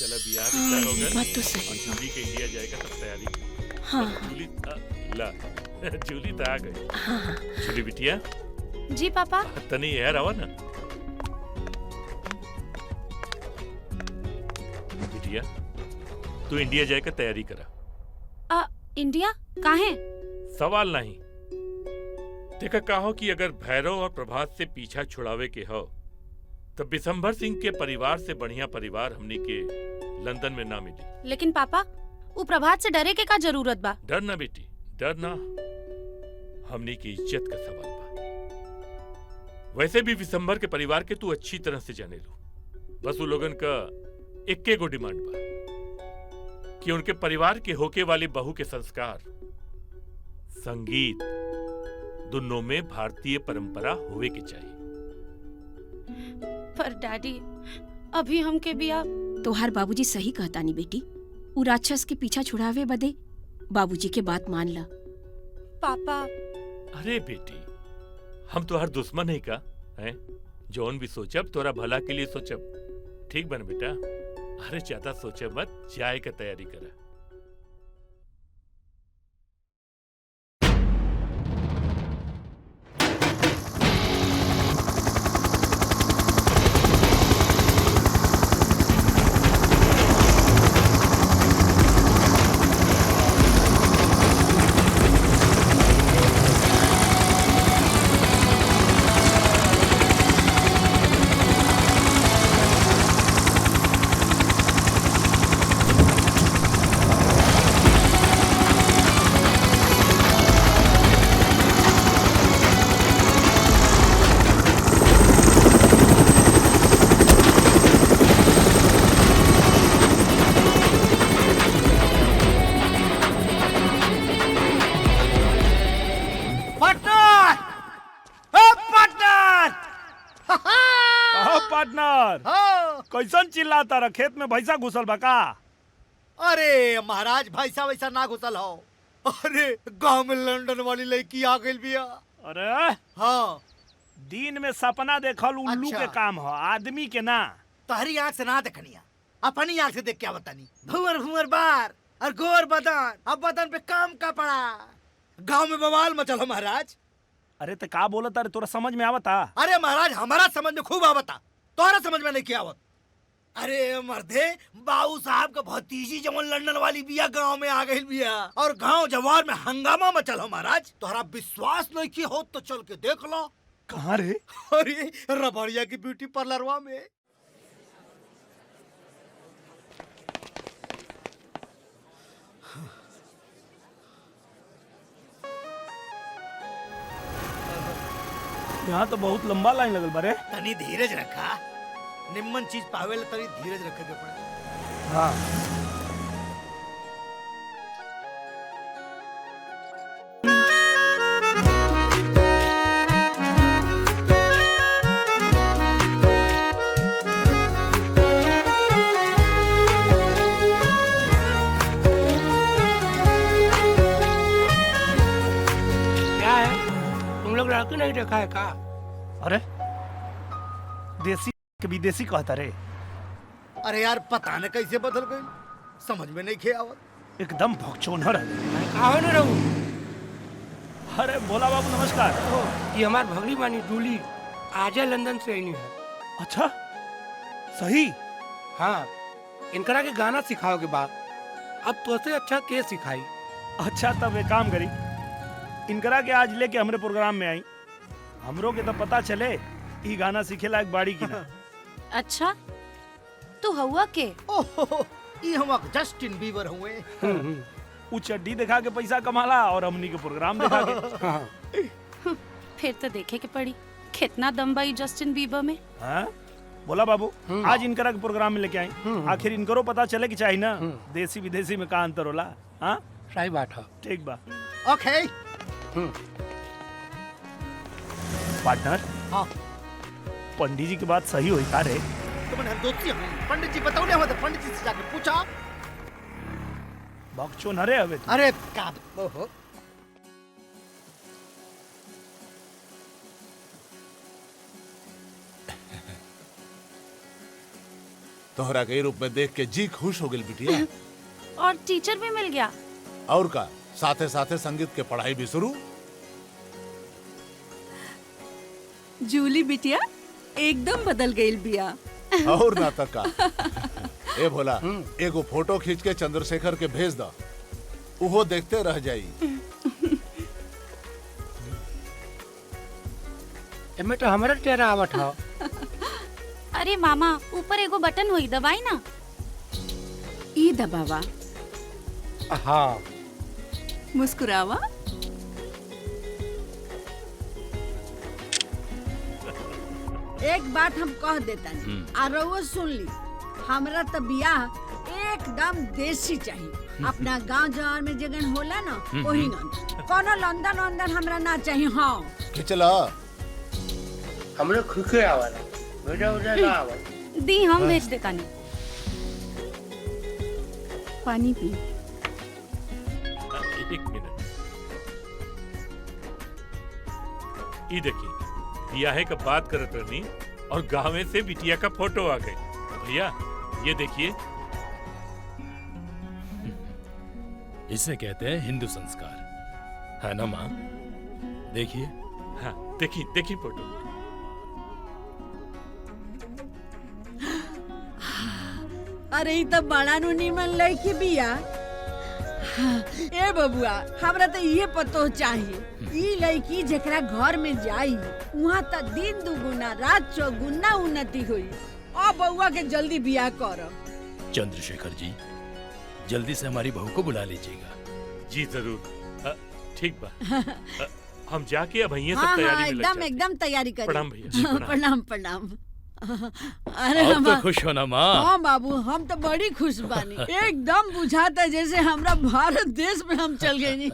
चला बियाह भी तय हो गया। बात तो सही और है। जूली के इंडिया जाएगा सब तैयारी। हाँ जूली ला जूली तो आ गई। हाँ जूली बिटिया जी पापा। तनी यार आवा ना बिटिया, तू इंडिया जाए का तैयारी करा। इंडिया काहे? सवाल नहीं। देखा कहो कि अगर भैरव और प्रभात से पीछा छुड़ावे के हो तब बिशंभर सिंह के परिवार से बढ़िया परिवार हमनी के लंदन में ना मिली। लेकिन पापा वो प्रभात से डरे के का जरूरत बा? डर ना बेटी, डर ना, हमनी की इज्जत का सवाल बा। वैसे भी विशंभर के परिवार के तू अच्छी तरह से जाने लो। बस वो लोगन का इक्के गो डिमांड बा कि उनके परिवार के होके वाली बहू के संस्कार, संगीत दोनों में भारतीय परंपरा होवे के चाहिए। पर डैडी अभी हमके बिया। तोहार बाबूजी सही कहता नहीं बेटी, उ राक्षस के पीछा छुड़ावे बदे बाबूजी के बात मान ला। पापा अरे बेटी, हम तो हर दुश्मन है का हैं? जौन भी सोचब तोरा भला के लिए सोचब। ठीक बन बेटा, अरे ज्यादा सोचे मत, जाए का तैयारी करा। कैसन चिल्लाता रहा? खेत में भैंसा घुसल बा का? अरे महाराज भैसा वैसा ना घुसल हो। अरे गांव में लंदन वाली लड़की आ गई बिया। अरे हाँ दिन में सपना देखल उल्लू अच्छा। के काम हो, आदमी के ना। तहरी आँख से ना देखनिया, अपनी आँख से देख क्या बतानी। भुवर भुवर बार और गोर बदन, अब बदन पे काम का पड़ा। गांव में बवाल मचल हो महाराज। अरे तो का बोलत? अरे तोरा समझ में आवता? अरे महाराज हमारा समझ में खूब आवता, तोहरा समझ में नहीं क्या आवत। अरे मर्दे, बाबू साहब का भतीजी जवन लंदन वाली बिया गांव में आ गई बिया और गांव जवार में हंगामा मचल हो महाराज। तोहरा विश्वास नहीं की हो तो चल के देख लो। कहाँ रे? अरे रबड़िया की ब्यूटी पार्लरवा में। यहाँ तो बहुत लंबा लाइन लगल बारे। तनी धीरज रखा, निम्मन चीज पावेला तनी धीरज रखे के पड़े। हाँ क्या है, तुम लोग लड़की नहीं देखा है का? अरे देसी के विदेशी कहता रे। अरे यार पता न कैसे बदल गई, समझ में नहीं खे आवत। एकदम भगचोनहर है। कहा न रहूं। अरे भोला बाबू नमस्कार। ये हमार भगनी बानी जूली, आज लंदन से आई है। अच्छा सही? हाँ, इनकरा के गाना सिखाओ के बाद अब तो से अच्छा के सिखाई। अच्छा तब एक काम करी, इनकरा के आज लेके हमरे प्रोग्राम में आई, हमरो के तो पता चले ई गाना सीखे लायक बाड़ी की ना। अच्छा तू हुआ के? ओहो, ये हम जस्टिन बीबर हुए। उ चड्डी दिखा के पैसा कमाला और हमनी के प्रोग्राम दिखा के। फिर तो देखे के पड़ी कितना दम बाई जस्टिन बीबर में। हाँ? बोला बाबू, आज इनकरा के प्रोग्राम में लेके आई, आखिर इनकरो पता चले कि चाहिए ना देसी विदेशी में का अंतर होला। हाँ सही बात है। ठीक बा। ओके पार्टनर, हाँ पंडित जी की बात सही हुई का रे? तुमने हम दोस्ती हैं, पंडित जी बताओ हमें, पंडित जी से जाकर पूछा। बकचोन हरे हवे तू। अरे का ओहो, तोहरा के रूप में देख के जी खुश हो गई बिटिया। और टीचर भी मिल गया। और का साथे साथे संगीत के पढ़ाई भी शुरू। जूली बिटिया एकदम बदल गई बिया। और ना तक का। ए भोला, एगो फोटो खींच के चंद्रशेखर के भेज दा, उहो देखते रह जाई। एमे तो हमारा चेहरा आवत हो। अरे मामा, ऊपर एगो बटन हुई, दबाई ना। ई दबावा, हाँ मुस्कुरावा। एक बात हम कह देता आ रउआ सुन ली, हमरा तो बियाह एकदम देसी चाहिए। अपना गांव जवार में जगन होला ना वही ना, कोनो लंदन वंदन हमरा ना चाहिए। हाँ खिचला हमरे खुके आवाला, बेटा उधर ना आवाला। दी हम भेज देता नहीं। पानी पी। एक मिनट, ये देखिए, बियाहे का बात करत रहनी और गाँव से बिटिया का फोटो आ गई। भैया ये देखिए, इसे कहते हैं हिंदू संस्कार, है ना माँ? देखिए। हाँ देखिए देखिए फोटो। अरे ई तो बड़ा नु निमन लड़की बिया। ए बबुआ, हमरा तो ये पतो चाहिए, ई लड़की जेकरा घर में जाई वहाँ तो दिन दुगुना रात चौगुना उन्नति हुई। और बउआ के जल्दी बियाह करो। चंद्रशेखर जी, जल्दी से हमारी बहू को बुला लीजिएगा। जी जरूर। ठीक बा। हम जाके अब सब हाँ तैयारी हाँ, में लग एकदम जाते। एकदम तैयारी करिए। प्रणाम भैया जी, प्रणाम। प्रणाम प्रणाम। अरे अब तो खुश हो ना माँ? हाँ बाबू, हम तो बड़ी खुश बानी। एकदम बुझाता जैसे हमरा भारत देश में हम चल गए।